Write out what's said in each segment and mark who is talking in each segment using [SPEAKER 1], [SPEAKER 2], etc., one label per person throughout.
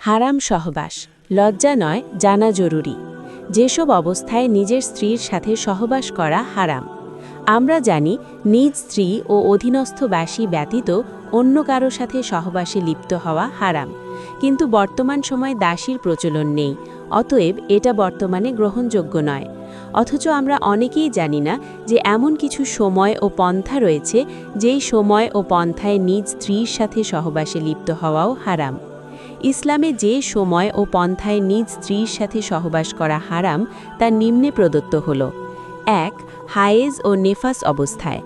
[SPEAKER 1] হারাম সহবাস লজ্জা নয়, জানা জরুরি। যেসব অবস্থায় নিজের স্ত্রীর সাথে সহবাস করা হারাম। আমরা জানি নিজ স্ত্রী ও অধীনস্থ বাসী ব্যতীত অন্য কারো সাথে সহবাসে লিপ্ত হওয়া হারাম, কিন্তু বর্তমান সময় দাসীর প্রচলন নেই, অতএব এটা বর্তমানে গ্রহণযোগ্য নয়। অথচ আমরা অনেকেই জানি না যে এমন কিছু সময় ও পন্থা রয়েছে যেই সময় ও পন্থায় নিজ স্ত্রীর সাথে সহবাসে লিপ্ত হওয়াও হারাম। ইসলামে যে সময় ও পন্থায় নিজ স্ত্রীর সাথে সহবাস করা হারাম তা নিম্নে প্রদত্ত হল। ১. হায়েজ ও নেফাস অবস্থায়।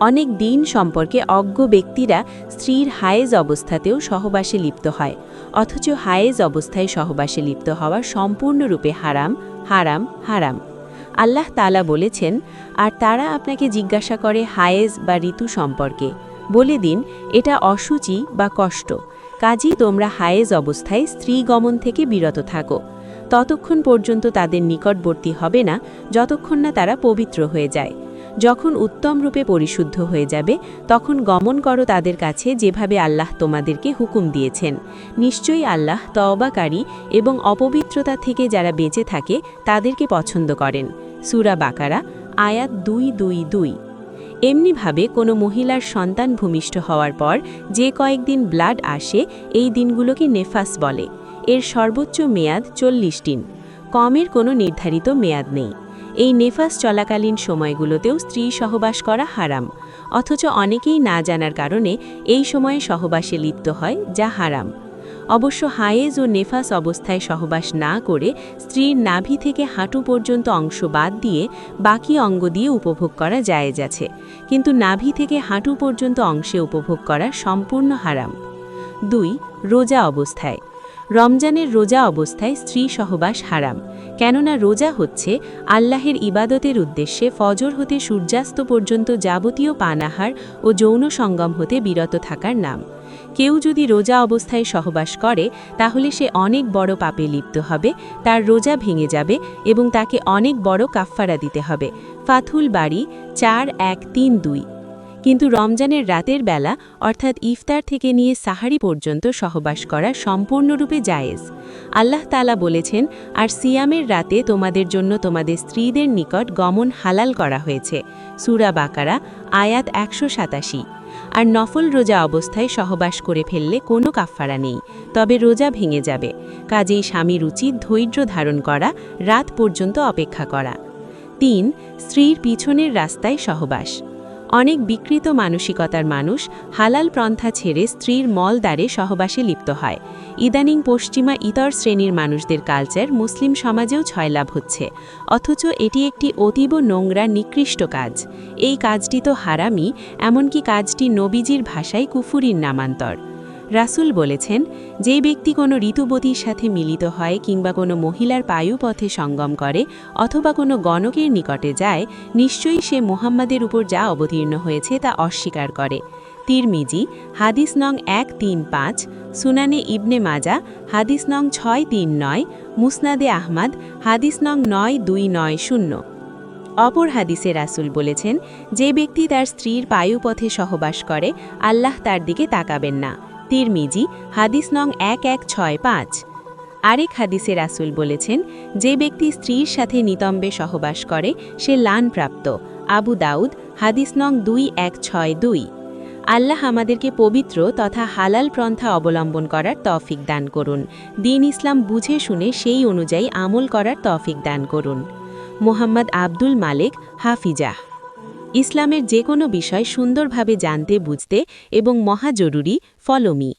[SPEAKER 1] অনেক দিন সম্পর্কে অজ্ঞ ব্যক্তিরা স্ত্রীর হায়েজ অবস্থাতেও সহবাসে লিপ্ত হয়, অথচ হায়েজ অবস্থায় সহবাসে লিপ্ত হওয়া সম্পূর্ণরূপে হারাম, হারাম, হারাম। আল্লাহ তাআলা বলেছেন, আর তারা আপনাকে জিজ্ঞাসা করে হায়েজ বা ঋতু সম্পর্কে, বলে দিন এটা অশুচি বা কষ্ট, কাজেই তোমরা হায়েজ অবস্থায় স্ত্রী গমন থেকে বিরত থাকো, ততক্ষণ পর্যন্ত তাদের নিকটবর্তী হবে না যতক্ষণ না তারা পবিত্র হয়ে যায়। যখন উত্তম রূপে পরিশুদ্ধ হয়ে যাবে তখন গমন করো তাদের কাছে, যেভাবে আল্লাহ তোমাদেরকে হুকুম দিয়েছেন। নিশ্চয়ই আল্লাহ তওবাকারী এবং অপবিত্রতা থেকে যারা বেঁচে থাকে তাদেরকে পছন্দ করেন। সূরা বাকারা আয়াত 222। এমনিভাবে কোনো মহিলার সন্তান ভূমিষ্ঠ হওয়ার পর যে কয়েকদিন ব্লাড আসে, এই দিনগুলোকে নেফাস বলে। এর সর্বোচ্চ মেয়াদ 40 দিন, কমের কোনো নির্ধারিত মেয়াদ নেই। এই নেফাস চলাকালীন সময়গুলোতেও স্ত্রী সহবাস করা হারাম, অথচ অনেকেই না জানার কারণে এই সময়ে সহবাসে লিপ্ত হয়, যা হারাম। অবশ্য হায়েজ ও নেফাস অবস্থায় সহবাস না করে স্ত্রীর নাভি থেকে হাঁটু পর্যন্ত অংশ বাদ দিয়ে বাকি অঙ্গ দিয়ে উপভোগ করা জায়েজ আছে, কিন্তু নাভি থেকে হাঁটু পর্যন্ত অংশে উপভোগ করা সম্পূর্ণ হারাম। ২. রোজা অবস্থায়। রমজানের রোজা অবস্থায় স্ত্রী সহবাস হারাম, কেননা রোজা হচ্ছে আল্লাহের ইবাদতের উদ্দেশ্যে ফজর হতে সূর্যাস্ত পর্যন্ত যাবতীয় পানাহার ও যৌন সঙ্গম হতে বিরত থাকার নাম। কেউ যদি রোজা অবস্থায় সহবাস করে তাহলে সে অনেক বড় পাপে লিপ্ত হবে, তার রোজা ভেঙে যাবে এবং তাকে অনেক বড় কাফফারা দিতে হবে। ফাথুল বারী 4:1-3-2। কিন্তু রমজানের রাতের বেলা অর্থাৎ ইফতার থেকে নিয়ে সাহারি পর্যন্ত সহবাস করা সম্পূর্ণরূপে জায়েজ। আল্লাহ তাআলা বলেছেন, আর সিয়ামের রাতে তোমাদের জন্য তোমাদের স্ত্রীদের নিকট গমন হালাল করা হয়েছে। সূরা বাকারা আয়াত 187। আর নফল রোজা অবস্থায় সহবাস করে ফেললে কোনো কাফফারা নেই, তবে রোজা ভেঙে যাবে। কাজেই স্বামীর উচিত ধৈর্য ধারণ করা, রাত পর্যন্ত অপেক্ষা করা। ৩. স্ত্রীর পিছনের রাস্তায় সহবাস। অনেক বিকৃত মানসিকতার মানুষ হালাল পন্থা ছেড়ে স্ত্রীর মলদ্বারে সহবাসে লিপ্ত হয়। ইদানিং পশ্চিমা ইতর শ্রেণীর মানুষদের কালচার মুসলিম সমাজেও ছয়লাভ হচ্ছে, অথচ এটি একটি অতীব নোংরা নিকৃষ্ট কাজ। এই কাজটি তো হারামই, এমনকি কাজটি নবীজির ভাষায় কুফুরির নামান্তর। রাসূল বলেছেন, যে ব্যক্তি কোনো ঋতুবতীর সাথে মিলিত হয় কিংবা কোনো মহিলার পায়ুপথে সঙ্গম করে অথবা কোনো গণকের নিকটে যায়, নিশ্চয়ই সে মুহাম্মাদের উপর যা অবতীর্ণ হয়েছে তা অস্বীকার করে। তিরমিজি হাদিস নং 135, সুনানে ইবনে মাজা হাদিস নং 639, মুসনাদে আহমদ হাদিস নং 9290। অপর হাদিসে রাসূল বলেছেন, যে ব্যক্তি তার স্ত্রীর পায়ুপথে সহবাস করে আল্লাহ তার দিকে তাকাবেন না। তিরমিজি হাদিস নং 1165। আরেক হাদিসে রাসূল বলেছেন, যে ব্যক্তি স্ত্রীর সাথে নিতম্বে সহবাস করে সে লানপ্রাপ্ত। আবু দাউদ হাদিস নং 2162। আল্লাহ আমাদেরকে পবিত্র তথা হালাল পন্থা অবলম্বন করার তৌফিক দান করুন। দ্বীন ইসলাম বুঝে শুনে সেই অনুযায়ী আমল করার তৌফিক দান করুন। মোহাম্মদ আব্দুল মালেক, হাফিজাহ। ইসলামের যে কোনো বিষয় সুন্দরভাবে জানতে বুঝতে এবং মহা জরুরি, ফলো মি।